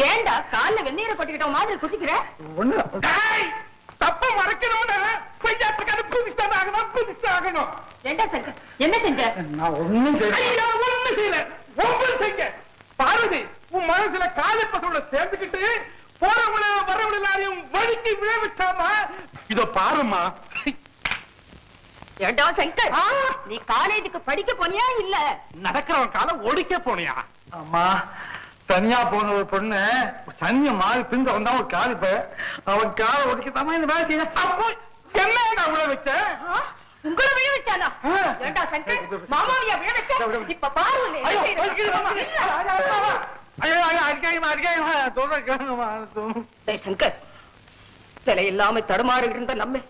ஏண்டா கால்ல வெந்நீரை கொட்டிக்கிட்ட மாதிரி குதிக்கிற? தப்ப மறக்கணும்னு ஆகணும். ஏண்டா சங்கர் என்ன செஞ்ச? நான் ஒண்ணும் செய்யல. பார்வதி, உன் மனசுல காலை பசங்களோட சேர்ந்துக்கிட்டு போறவங்கள வரவங்கள எல்லாரையும் வழிக்கு விளைவிச்சாமா. இத பாருமா. ஏண்டா சங்கர், நீ காலேஜுக்கு படிக்க போனியா இல்ல நடக்கிறவன் காலை ஒடிக்க போனியா? அம்மா, தனியா போன ஒரு பொண்ணு சனிய மாறி பிங்க வந்தா ஒரு காலு அவன் காலை ஒடிக்கத்தாமா இந்த வேலை செய்ய. என்ன அவ்வளவு வச்ச? உங்களை விழ வச்சானா? ஏண்டா சங்கர், மாமாவியா விழ வச்ச? இப்ப பாரு. சங்கர், சிலை இல்லாம தடுமாறி இருந்த நம்ம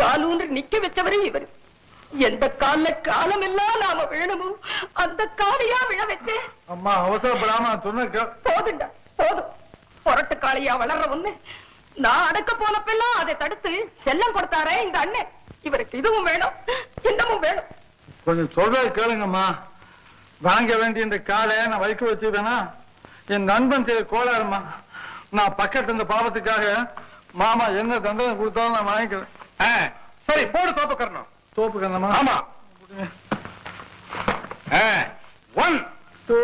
காலூன்று நிக்க வச்சவரே இவர். எந்த கால காலம் எல்லாம் நாம விழணுமோ அந்த காலையா விழ வச்சு. அம்மா அவசரப்படாம போதுண்டா, போதும். புரட்டு காளையா வளர்ற ஒண்ணு நான் அடக்க போனப்பெல்லாம் அதை தடுத்து செல்லம் கொடுத்தாரே இந்த அண்ணன். இவருக்கு இதுவும் வேணும், சின்னமும் வேணும். கொஞ்சம் சொல்றது கேளுங்கம்மா. வாங்க வேண்டிய இந்த காலை நான் வைக்க வச்சுட்டேன்னா என் நண்பன் செய்த கோளாறுமா. நான் பக்கத்து இந்த பாவத்துக்காக மாமா என்ன தண்டனை கொடுத்தாலும் நான் வாங்கிக்கிறேன். சரி, போடு தோப்பு கரணும். தோப்பு கரணமா? ஆமா. 1 2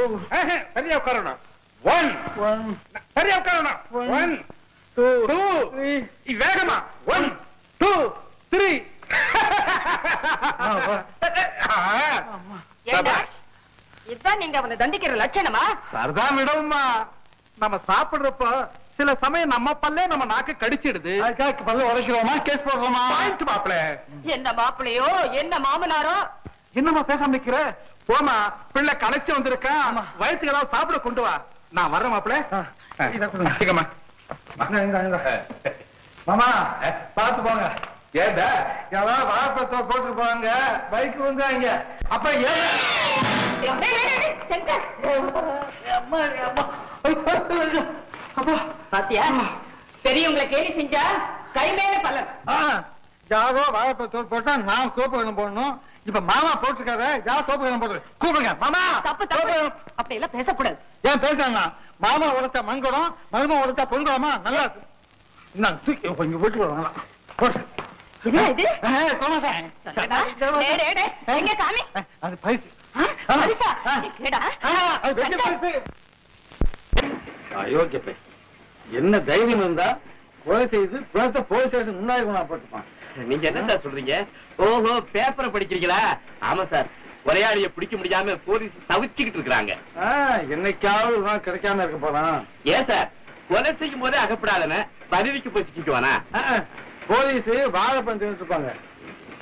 சரியா உட்காரணும். 1 சரியா உட்காரணும். 1 2 3 வேகமா. 1 2 3. இதுதான் நீங்க அவனை தண்டிக்கிற லட்சணமா? சரிதான் விடவுமா. நம்ம சாப்பிடுறப்ப சில சமயம் நம்ம பல்லே நம்ம நாக்கு கடிச்சிடுது. பல்ல உடைக்கிறோமா, கேஸ் போடுறோமா? மாப்பிள என்ன மாப்பிளையோ என்ன மாமனாரோ? என்னமா பேசாம நிக்கிற? போமா, பிள்ளை களைச்சு வந்திருக்கேன். வயிற்றுக்கு ஏதாவது சாப்பிட கொண்டு வா. நான் வர்றேன் மாப்பிள. மாமா பாத்து போங்க. ஏதா ஏதாவது வாழைப்பழத்தை போட்டு போவாங்க, பைக் வந்தாங்க. அப்ப பாத்தியா, பெரியவங்களை கேலி செஞ்சா கை மேல பலன். யாரோ வாழைப்பழத்தோடு போட்டா நான் சோப்பு கணம் போடணும். இப்ப மாமா போட்டுருக்காரு, யாரும் சோப்பு கணம் போடுறது கூப்பிடுங்க. மாமா தப்பு தப்பு, அப்படி எல்லாம் பேசக்கூடாது. ஏன் பேசுறாங்க? மாமா உடைச்சா மண்குடம், மருமா உடைச்சா பொண்குடமா? நல்லா இருக்கு. இங்க வீட்டுக்கு வரலாம். என்ன இது? அது பரிசு. அயோக்கிய என்ன தைரியம் இருந்தா கொலை செய்து போலீஸ் ஸ்டேஷன் முன்னாடி கொண்டா போட்டுப்பான். நீங்க என்ன சார் சொல்றீங்க? ஓஹோ, பேப்பரை படிக்கிறீங்களா? ஆமா சார், கொலையாளிய பிடிக்க முடியாம போலீஸ் தவிச்சுக்கிட்டு இருக்காங்க. என்னைக்காவது கிடைக்காம இருக்க போறான். ஏன் சார், கொலை செய்யும் போதே அகப்படாதன பதவிக்கு போய் சிக்கிக்குவானா? போலீஸ் வாழைப்பழம் தின்னுட்டு இருப்பாங்க.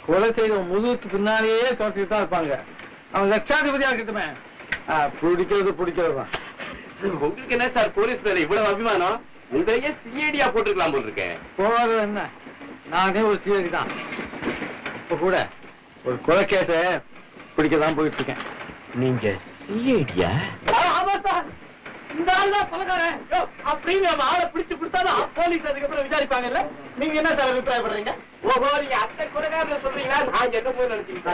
கொலை செய்த முதுகுக்கு பின்னாலேயே தோட்டிட்டு தான் இருப்பாங்க. அவன் லட்சாதிபதியா இருக்கட்டுமே, பிடிக்கிறதுதான். உங்களுக்கு என்ன சார் போலீஸ் மேல இவ்வளவு அபிமானம்? உங்களையே சிஐடியா போட்டுருக்கலாம் போல் இருக்கேன். போவாது என்ன, நானே ஒரு சிஐடி தான். இப்ப கூட ஒரு கொலை கேஸ பிடிக்கதான் போயிட்டு இருக்கேன். நீங்க சிஐடியா? இந்த ஆள் தான் பலகாரன் அப்படின்னு நம்ம ஆளை பிடிச்சு கொடுத்தாலும் போலீஸ் அதுக்கப்புறம் விசாரிப்பாங்கல்ல. நீங்க என்ன சார் அபிப்பிராயப்படுறீங்க? ஓஹோ, நீங்க அந்த கொலைகாரன் சொல்றீங்களா? நான் என்ன போய் நினைச்சீங்க?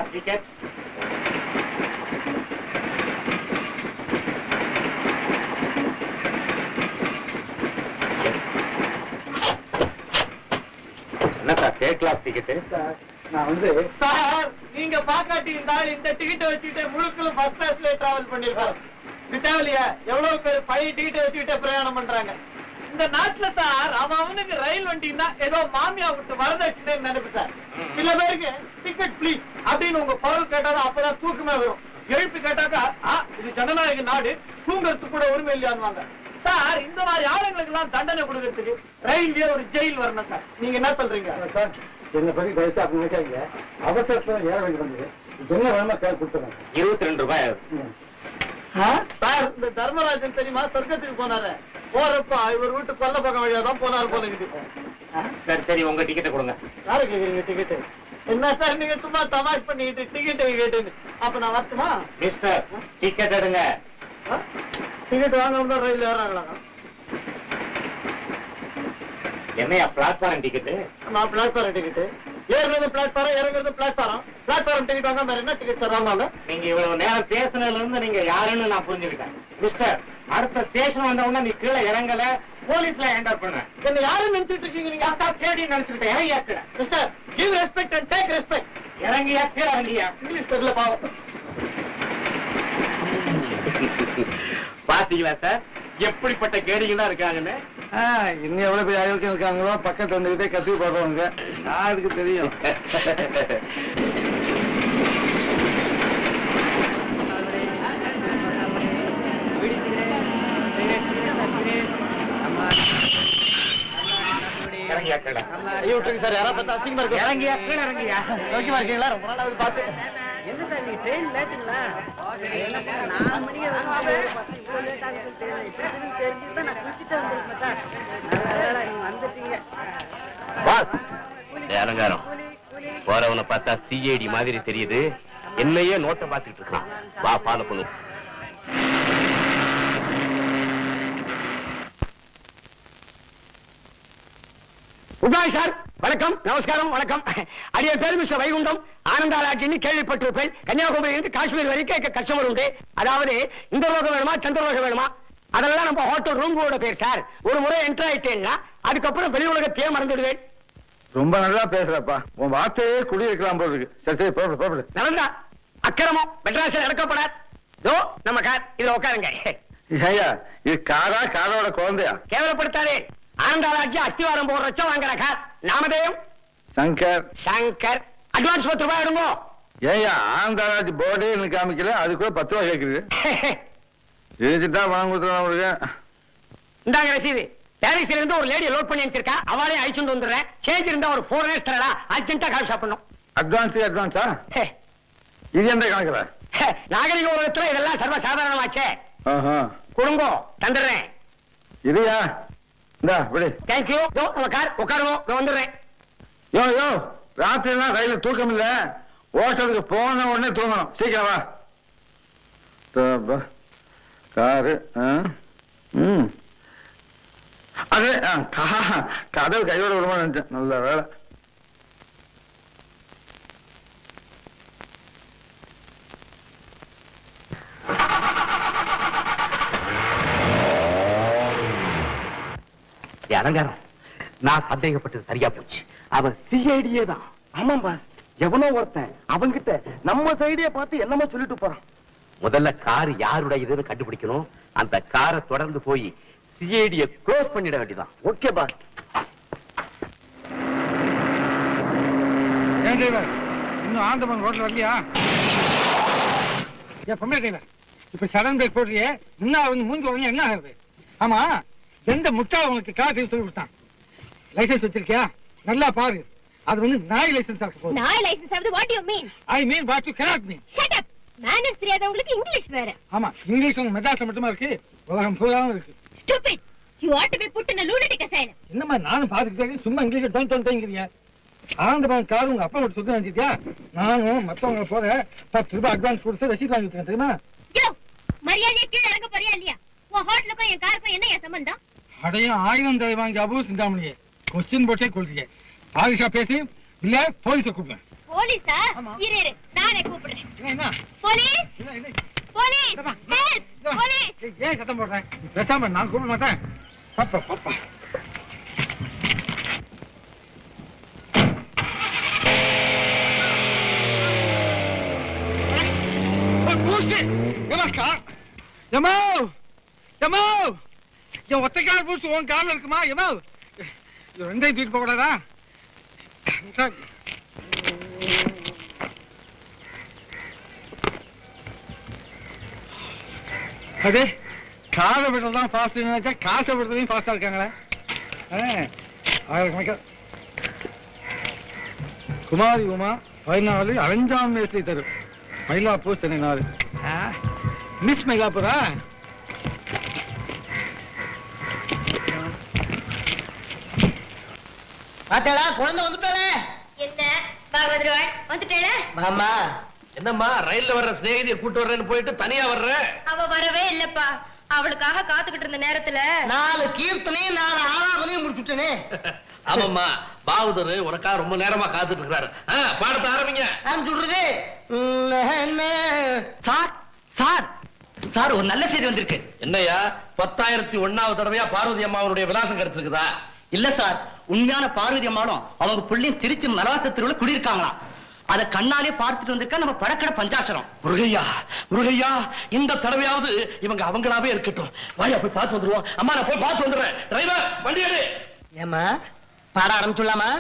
என்ன சார் தேர்ட் கிளாஸ் டிக்கெட்? நான் வந்து சார், நீங்க பாக்காட்டி இருந்தால் இந்த டிக்கெட்டை வச்சுட்டு முழுக்களும் ஃபர்ஸ்ட் கிளாஸ்ல டிராவல் பண்ணிருக்கோம். விட்டாவலியா எவ்வளவு பேர் பழைய டிக்கெட்டை வச்சுக்கிட்டே பிரயாணம் பண்றாங்க இந்த நாட்டுல சார். அவனுக்கு ரயில் வண்டின்னா ஏதோ மாமியா விட்டு வரதட்சணை நினைப்பு சார். சில பேருக்கு டிக்கெட் பிளீஸ் அப்படின்னு உங்க குரல் கேட்டாதான் அப்பதான் தூக்கமே வரும். எழுப்பி கேட்டாக்கா இது ஜனநாயக நாடு, தூங்கறதுக்கு கூட உரிமை இல்லையான்னு சார். இந்த மாதிரி ஆளுங்களுக்கு எல்லாம் தண்டனை கொடுக்கறதுக்கு ரயில்வே ஒரு ஜெயில் வரணும் சார். நீங்க என்ன சொல்றீங்க? என்ன பத்தி பைசா நினைக்காங்க. அவசரத்துல ஏற வேண்டி வந்தது. என்ன வேணுமா கேள் கொடுத்துருங்க. 22 ரூபாய். சார், இந்த தர்மராஜன் தெரியுமா, சொர்க்கத்துக்கு போனாரு. போறப்ப இவர் வீட்டு கொல்ல பக்கம் வழியா தான் போனாரு போல இருக்குது. சரி சரி, உங்க டிக்கெட்டை கொடுங்க. யாரு கேக்குறீங்க டிக்கெட்டு? என்ன சார் நீங்க சும்மா தமாஷ் பண்ணிட்டு டிக்கெட் கேட்டு? அப்ப நான் வரட்டுமா? மிஸ்டர், டிக்கெட் எடுங்க. டிக்கெட் வாங்க ரயில் ஏறாங்களா? என்னையா பிளாட்பாரம் டிக்கெட்டு? நான் பிளாட்பாரம் டிக்கெட்டு. ஏறுறது பிளாட்பாரம், இறங்குறது பிளாட்பாரம். பிளாட்ஃபார்ம் டிக்கெட் வாங்க வேற என்ன டிக்கெட் சார் வாங்கலாம்? நீங்க இவ்வளவு நேரம் பேசுனதுல இருந்து நீங்க யாருன்னு நான் புரிஞ்சுக்கிட்டேன். மிஸ்டர், அடுத்த ஸ்டேஷன் வந்த உடனே நீ கீழே இறங்கல, போலீஸ்ல ஹேண்டர் பண்ண. என்ன யாரும் நினைச்சிட்டு இருக்கீங்க நீங்க? கேடி நினைச்சுக்கிட்டேன். இறங்கியா கீழே. Mister, give respect and take respect. இறங்கியா கீழே இறங்கியா. இங்கிலீஷ் தெரியல பாவம். பாத்தீங்களா சார் எப்படிப்பட்ட கேடிங்க தான் இருக்காங்கன்னு? இன்னும் எவ்வளவு பேர் அயோக்கியம் இருக்காங்களோ பக்கத்து வந்துகிட்டே கத்தி போடுறவங்க யாருக்கு தெரியும். இறங்கியா கீழே. ஐயோ சார், யாரா பார்த்தா அசிங்கமா இருக்கு. இறங்கியா கீழே இறங்கியா. ஓகேவா இருக்கீங்களா? ரொம்ப நாள் ஆகுது பார்த்து. என்ன சார் நீங்க ட்ரெயின் லேட்டுங்களா? 4 மணிக்கு தெரிஞ்சுதான் நான் குளிச்சுட்டு வந்திருக்கேன் சார். நல்ல வேளை நீங்க வந்துட்டீங்க. பாஸ், அலங்காரம் போறவனை பார்த்தா சிஐடி மாதிரி தெரியுது. என்னையே நோட்டை பார்த்துட்டு இருக்கான். வா ஃபாலோ பண்ணு. உபாய் சார், வணக்கம், நமஸ்காரம், வணக்கம். அடிய பேர் மிஸ்டர் வைகுண்டம். ஆனந்தாராட்சின்னு கேள்விப்பட்டிருப்பேன். கன்னியாகுமரியிலிருந்து காஷ்மீர் வரைக்கும் கஸ்டமர் உண்டு. அதாவது இந்த ரோகம் வேணுமா சந்திரலோகம் வேணுமா அதெல்லாம் நம்ம ஹோட்டல் ரூம்போட பேர் சார். ஒரு முறை என்டர் ஆயிட்டேன்னா அதுக்கப்புறம் வெளி உலகத்தையே மறந்துடுவேன். ரொம்ப நல்லா பேசுறப்பா. உன் வார்த்தையே குடி வைக்கலாம் போல இருக்கு. சரி சரி, போடு. நடந்தா அக்கிரமம் மெட்ராஸில் நடக்கப்படாது. இதோ நம்ம கார், இதுல உட்காருங்க. ஐயா, இது காரோட குழந்தையா? கேவலப்படுத்தாதே. ஆனந்தாராட்சி அஸ்திவாரம் போடுறச்ச வாங்குற கார். நாமதேயம் சங்கர். அட்வான்ஸ் 10 ரூபாய் எடுங்க. ஏயா ஆனந்தாராஜ் போர்டே எனக்கு காமிக்கல, அதுக்குள்ள 10 ரூபாய் கேக்குது. எழுதிட்டா பணம் கொடுத்துருவோம் உங்களுக்கு. இந்தாங்க ரசீது. பாரிஸ்ல இருந்து ஒரு லேடியை லோட் பண்ணி அனுப்பிச்சிருக்கா. அவளையும் அழிச்சுட்டு வந்துடுறேன். சேஞ்ச் இருந்தா ஒரு 4 days தரடா. அர்ஜென்ட்டா கால் சாப்பிடணும். அட்வான்ஸா? இது எந்த கணக்குல? நாகரிக உலகத்துல இதெல்லாம் சர்வ சாதாரணமாச்சே. ஆஹா, கொடுங்கோ, தந்துடுறேன். இதுயா இந்தா விடு. தேங்க்யூ. நம்ம கார் உட்காருவோம், வந்துடுறேன். யோ ராத்திரிலாம் ரயில தூக்கம் இல்ல. ஓட்டத்துக்கு போன உடனே தூங்கணும். சீக்கிரம் வா. காரு அது கதவு கையோட விடுமா நினைச்சேன். நல்ல வேலை. அலங்காரம், நான் சந்தேகப்பட்டது சரியா போச்சு. அவன் சிஐடியே தான். ஆமாம் பாஸ், எவனோ ஒருத்தன் அவன்கிட்ட நம்ம சைடே பார்த்து என்னமோ சொல்லிட்டு போறான். முதல்ல கார் யாருடைய இதுன்னு கண்டுபிடிக்கணும். அந்த காரை தொடர்ந்து போய் சிஐடியை க்ளோஸ் பண்ணிட வேண்டியதான். Okay pass. ஏன் டிரைவர் இன்னும் ஆந்தமன் ரோட்ல வரலையா? ஏன் பொம்மை டிரைவர், இப்ப சடன் பிரேக் போடுறியே, முன்னா வந்து மூஞ்சி உடனே என்ன ஆகுது? ஆமா, எந்த முட்டா உங்களுக்கு கார் சொல்லி கொடுத்தான்? லைசன்ஸ் வச்சிருக்கியா? நல்லா பாரு. அது வந்து நாய் லைசன்ஸ் ஆகும். நாய் லைசன்ஸ் ஆகுது. What you mean? I mean what you cannot mean. Shut up. Manners தெரியாதவங்களுக்கு இங்கிலீஷ் வேற. ஆமா, இங்கிலீஷ் உங்க மெட்ராஸ்ல மட்டுமா இருக்கு, உலகம் பூராவும் இருக்கு. Stupid. You ought to be put in a lunatic asylum. என்னமா நானும் பாத்துக்கிட்டே சும்மா இங்கிலீஷ் டொன்ட்டோங்கிறீங்க. ஆனந்தமான கார் உங்க அப்பா மட்டும் சொத்து நினைச்சிட்டியா? நானும் மத்தவங்க போற 10 ரூபாய் அட்வான்ஸ் கொடுத்து ரசீது வாங்கி வச்சிருக்கேன் தெரியுமா? யோ, மரியாதையா கீழ இறங்க போறியா இல்லையா? உன் ஹோட்டலுக்கும் என் காருக்கும் என்ன சம்பந்தம்? அடையும் 1000 தடவை வாங்கி அபூ சிந்தாமணியே கொஸ்டின் போட்டே கொள்றீங்க. பாலிஷா பேசி இல்ல போலீஸை கூப்பிடுவேன். போலீஸா? இரு நானே கூப்பிடுறேன். என்ன போலீஸ், போலீஸ், ஹெல்ப், போலீஸ். ஏன் சத்தம் போடுறேன்? பேசாம நான் கூப்பிட மாட்டேன். பாப்பா என் ஒத்தைக்கால் பூசு உன் காலில் இருக்குமா? எமோ ரெண்டையும் தூக்கி போகக்கூடாதா? அதே காலை விடுறதுதான் ஃபாஸ்ட் நினைச்சா காசை விடுறதையும் ஃபாஸ்டா இருக்காங்களே. குமாரி உமா 14 5ஆம் வயசுல தரும். மயிலாப்பூர் சென்னை 4. மிஸ் மயிலாப்பூரா? பாத்தேடா, குழந்தை வந்துட்டாளே. என்ன பாகவதராள் வந்துட்டேள? மாமா, என்னம்மா ரயில்ல வர்ற சிநேகிதியை கூட்டு வர்றேன்னு போயிட்டு தனியா வர்ற? அவ வரவே இல்லப்பா. அவளுக்காக காத்துக்கிட்டு இருந்த நேரத்துல 4 கீர்த்தனையும் 4 ஆராதனையும் முடிச்சுட்டேனே. ஆமாம்மா, பாவுதர் உனக்காக ரொம்ப நேரமா காத்துட்டு இருக்காரு. பாடத்தை ஆரம்பிங்க. சொல்றது சார் சார் சார் ஒரு நல்ல செய்தி வந்திருக்கு. என்னையா 10,001வது தடவையா பார்வதி அம்மாவுடைய விலாசம் கிடைச்சிருக்குதா? இல்ல சார், உண்மையான பார்வதி அம்மாவும் அவங்க புள்ளையும் திருச்சி மலவாசத்திற்கு குடியிருக்காங்களாம். அத கண்ணாலே பார்த்துட்டு வந்திருக்கா நம்ம படக்கடை பஞ்சாட்சரம். முருகையா முருகையா, இந்த தடவையாவது இவங்க அவங்களாவே இருக்கட்டும். வாயா போய் பார்த்து வந்துருவோம். அம்மா நான் போய் பார்த்து வந்துடுறேன். டிரைவர் வண்டி எடு. ஏமா பாட ஆரம்பிச்சுடலாமா?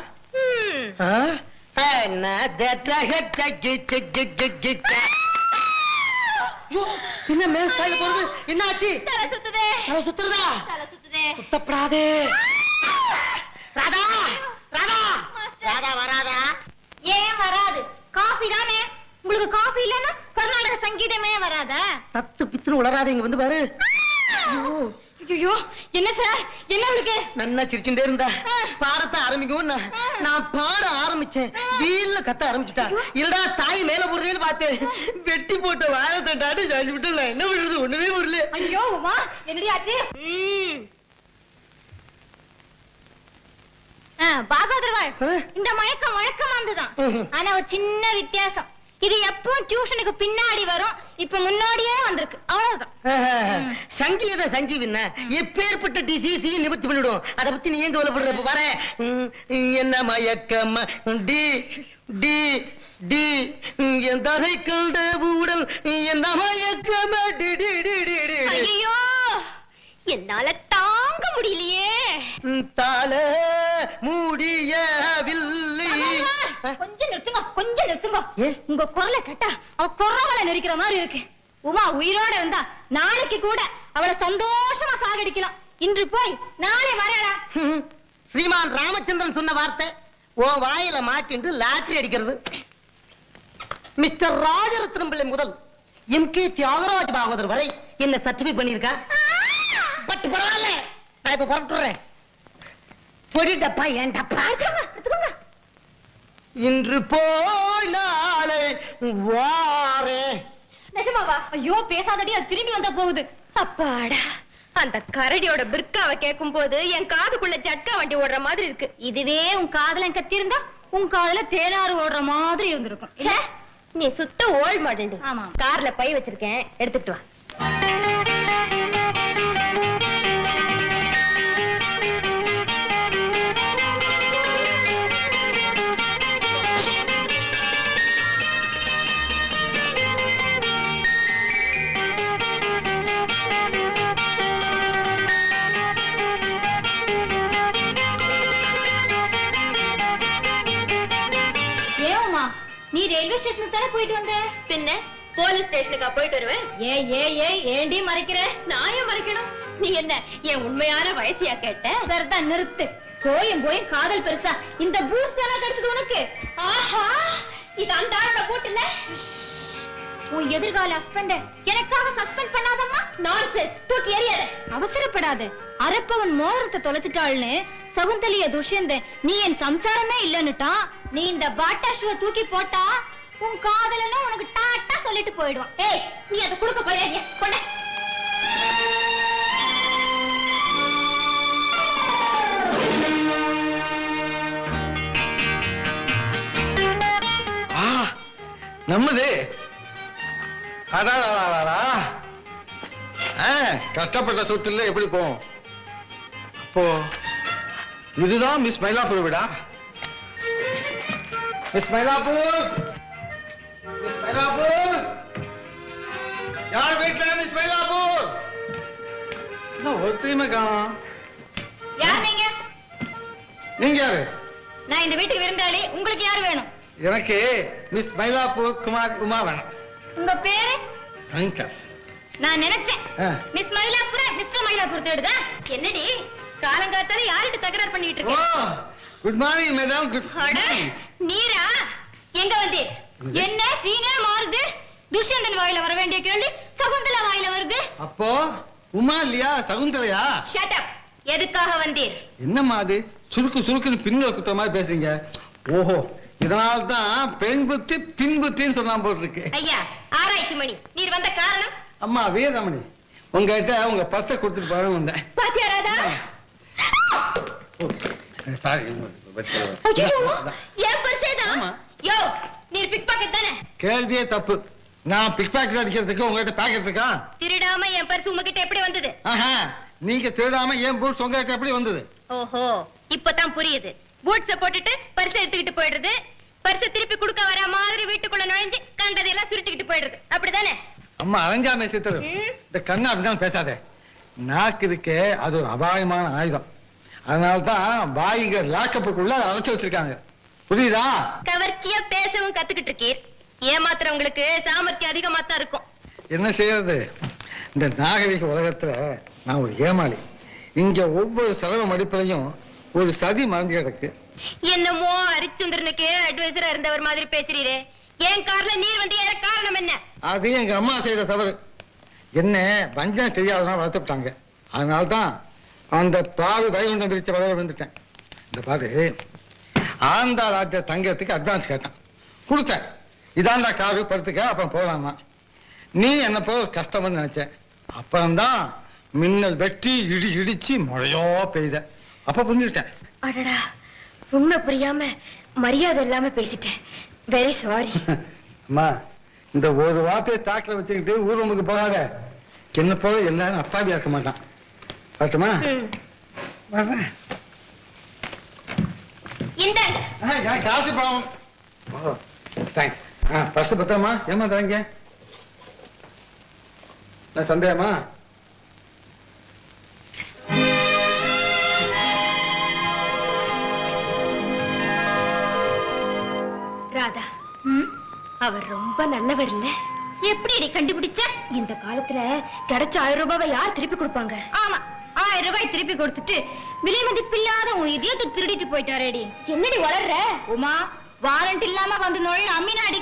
என்ன மேல் ஸ்டைல போறது? என்ன ஆச்சு? தலை சுத்துதே. தலை சுத்துறதா? தலை சுத்துதே. சுத்தப்படாதே. ராதா ராதா ராதா வராதா? ஏன் வராது? காபி தானே. உங்களுக்கு காபி இல்லன்னா கர்நாடக சங்கீதமே வராதா? தத்து பித்துன்னு உளராதே, இங்க வந்து பாரு. ஐயோ என்ன சார், என்ன உங்களுக்கு? நல்லா சிரிச்சுட்டே இருந்தா பாடத்தை ஆரம்பிக்கும். நான் பாட ஆரம்பிச்சேன், வீல்ல கத்த ஆரம்பிச்சுட்டா. இல்லடா தாய் மேல போடுறேன்னு பார்த்தேன், வெட்டி போட்ட வாழை தட்டாட்டு சாஞ்சு விட்டு என்ன பண்றது ஒண்ணுமே புரியல. ஐயோ உமா என்னடி ஆச்சு? பாகவதர்வாள், இந்த மயக்கம் வழக்கமானதுதான். ஆனா ஒரு சின்ன வித்தியாசம். இது எப்பவும் டியூஷனுக்கு பின்னாடி வரும், இப்ப முன்னாடியே வந்திருக்கு, அவ்வளவுதான். சங்கீத சஞ்சீவின்னா எப்பேற்பட்ட டிசீஸ் நிவர்த்தி பண்ணிடும். அதை பத்தி நீ ஏன் கவலைப்படுற? வர என்ன மயக்கம் டி டி டி என் தகை கண்ட ஊடல் என்ன மயக்கம் டி டி டி டி டி. ஐயோ என்னால தாங்க முடியலையே. தால முடியவில்லை. கொஞ்சம் நிறுத்துங்க, கொஞ்சம் நிறுத்துங்க. உங்க குரலை கேட்டா அவ குறவலை நெரிக்கிற மாதிரி இருக்கு. உமா உயிரோட இருந்தா நாளைக்கு கூட அவளை சந்தோஷமா சாகடிக்கலாம். இன்று போய் நாளை வரடா. ஸ்ரீமான் ராமச்சந்திரன் சொன்ன வார்த்தை ஓ வாயில மாட்டின்று லாட்டரி அடிக்கிறது. மிஸ்டர் ராஜரத்னம் பிள்ளை முதல் எம்.கே. தியாகராஜ் பாகவதர் வரை என்ன சர்டிஃபை பண்ணிருக்கா. பட் பரவாயில்ல, நான் இப்ப புறப்பட்டுறேன். பொடி டப்பா ஏன் டப்பா? இன்று போய் நாளை வாரே. நிஜமாவா? ஐயோ பேசாதடி, அது திரும்பி வந்தா போகுது. அப்பாடா, அந்த கரடியோட பிர்காவை கேட்கும் போது என் காதுக்குள்ள ஜட்கா வண்டி ஓடுற மாதிரி இருக்கு. இதுவே உன் காதுல கத்தி இருந்தா உன் காதுல தேனாறு ஓடுற மாதிரி இருந்திருக்கும். நீ சுத்த ஓல்ட் மாடல். ஆமா, கார்ல பை வச்சிருக்கேன், எடுத்துட்டு வா. நீ ரயில்வே ஸ்டேஷனுக்கு தானே போயிட்டு வந்த? பின்ன போலீஸ் ஸ்டேஷனுக்கா போயிட்டு வருவேன்? ஏண்டி மறைக்கிற? நான் ஏன் மறைக்கணும்? நீ என்ன என் உண்மையான வயசியா கேட்ட? சரிதான், நிறுத்து. போயும் காதல் பெருசா, இந்த பூஸ்ட் எல்லாம் கிடைச்சது உனக்கு? ஆஹா, இது அந்த ஆளோட போட்டு இல்ல. உன் எதிர்கால ஹஸ்பண்ட எனக்காக சஸ்பெண்ட் பண்ணாதம்மா. நான்சென்ஸ், தூக்கி எறியாத. அவசரப்படாத. அரப்பவன் மோதிரத்தை தொலைச்சிட்டாள்னு சகுந்தலிய துஷ்யந்தன் நீ என் சம்சாரமே இல்லன்னுட்டான். நீ இந்த பாட்டா ஷூ தூக்கி போட்டா உன் காதலனா உனக்கு டாட்டா சொல்லிட்டு போயிடுவான். ஏய், நீ அதை கொடுக்க போறியா? கொண்ட. நம்மது கஷ்டப்பட்ட சொத்துல எப்படி போவோம்? அப்போ இதுதான் மிஸ் மயிலாப்பூர் விடா. மிஸ் மயிலாப்பூர், மிஸ் மயிலாப்பூர், யார் வீட்டுல மிஸ் மயிலாப்பூர்? ஒருத்தையுமே காணோம். யார் நீங்க? நீங்க யாரு? நான் இந்த வீட்டுக்கு விருந்தாளி. உங்களுக்கு யார் வேணும்? எனக்கு மிஸ் மயிலாப்பூர் குமார் உமா வேணும். உங்க பேரு? சங்கர். நான் நினைச்சேன் மிஸ் மயிலாப்பூர் மிஸ்டர் மயிலாப்பூர் தேடுதா? என்னடி காலங்காத்தால யார்கிட்ட தகராறு பண்ணிட்டு இருக்க? Good morning madam. குட். நீரா எங்க வந்து? என்ன சீனே மாறுது? துஷ்யந்தன் வாயில வர வேண்டிய கேள்வி சகுந்தலா வாயில வருது. அப்போ உமா இல்லையா, சகுந்தலையா? Shut up. எதுக்காக வந்தீர்? என்னம்மா அது சுருக்கு சுருக்குன்னு பின்ன குத்த மாதிரி பேசுறீங்க? ஓஹோ, இதனால்தான் பெண் புத்தி பின் புத்தின்னு சொன்னா போட்டிருக்கு. ஐயா ஆராய்ச்சி மணி, நீர் வந்த காரணம்? அம்மா வீரமணி, உங்ககிட்ட உங்க பர்ஸை கொடுத்துட்டு போறேன் வந்தேன். பாத்தியா ராதா? சாரி. ஏன் பர்ஸேதான் ஆமா. யோ நீ பிக் பாக்கெட் தானே கேள்வியே தப்பு. நான் பிக் பாக்கெட் அடிக்கிறதுக்கு உங்ககிட்ட பாக்கெட் இருக்கா? திருடாம என் பர்ஸ் உங்ககிட்ட எப்படி வந்தது? ஆஹா, நீங்க திருடாம ஏன் பூட்ஸ் உங்ககிட்ட எப்படி வந்தது? ஓஹோ இப்பதான் புரியுது. பூட்ஸ போட்டுட்டு பர்ஸ் எடுத்துக்கிட்டு போயிடுறது, பர்ஸ் திருப்பி கொடுக்க வர மாதிரி வீட்டுக்குள்ள நுழைஞ்சு கண்டதெல்லாம் சுருட்டிக்கிட்டு போயிடுறது, அப்படிதானே? அம்மா அரைஞ்சாமே சித்தரு, இந்த கண்ணா அப்படிதான் பேசாதே. நாக்கு இருக்கே அது ஒரு அபாயமான ஆயுதம். அதனால்தான் பாய்க லாக்கப்புக்குள்ள அழைச்சு வச்சிருக்காங்க. புரியுதா? கவர்ச்சியா பேசவும் கத்துக்கிட்டு இருக்கீர். ஏமாத்துறவங்களுக்கு சாமர்த்தியம் அதிகமா தான் இருக்கும். என்ன செய்யறது? இந்த நாகரிக உலகத்துல நான் ஒரு ஏமாளி. இங்க ஒவ்வொரு செலவு மடிப்பிலையும் ஒரு சதி மறந்து கிடக்கு. என்னமோ ஹரிச்சந்திரனுக்கு அட்வைசரா இருந்தவர் மாதிரி பேசுறீரே. என் கார்ல நீர் வந்து ஏற காரணம் என்ன? அது எங்க அம்மா செய்த தவறு. என்ன வஞ்சம் தெரியாததான் வளர்த்துட்டாங்க. அதனால்தான் அந்த பாவி வைகுண்டம் பிரிச்ச வளர வந்துட்டேன். இந்த பாரு, ஆந்தா ராஜ்ய தங்கத்துக்கு அட்வான்ஸ் கேட்டான், கொடுத்தேன். இதாண்டா காரு படுத்துக்க, அப்புறம் போகலாமா. நீ என்ன போ கஷ்டம்னு நினைச்சேன். அப்புறம்தான் மின்னல் வெட்டி இடி இடிச்சு மழையோ பெய்த. அப்ப புரிஞ்சுட்டேன். அடடா, உண்மை புரியாம மரியாதை இல்லாம பேசிட்டேன். Very sorry. அம்மா, இந்த ஒரு வார்த்தையை தாக்கில வச்சுக்கிட்டு ஊர்வமுக்கு போகாத. என்ன போல எல்லாரும் அப்பாவியா இருக்க மாட்டான். பார்த்துமா? வர்றேன். இந்தாங்க. காசு பாவம். தேங்க்ஸ். ஃபர்ஸ்ட் பத்திரமா ஏமா தரீங்க? நான் சந்தேகமா? ராதா, அவர் ரொம்ப நல்லவர் இல்ல? எப்படி நீ கண்டுபிடிச்ச? இந்த காலத்துல கிடைச்ச 1000 ரூபாவை யார் திருப்பி கொடுப்பாங்க? ஆமா, 1000 ரூபாய் திருப்பி கொடுத்துட்டு விலை மதிப்பில்லாத உன் இதயத்தை திருடிட்டு போயிட்டாரேடி. என்னடி வளர்ற? உமா, வாரண்ட் இல்லாம வந்து நுழைய அம்மினாடி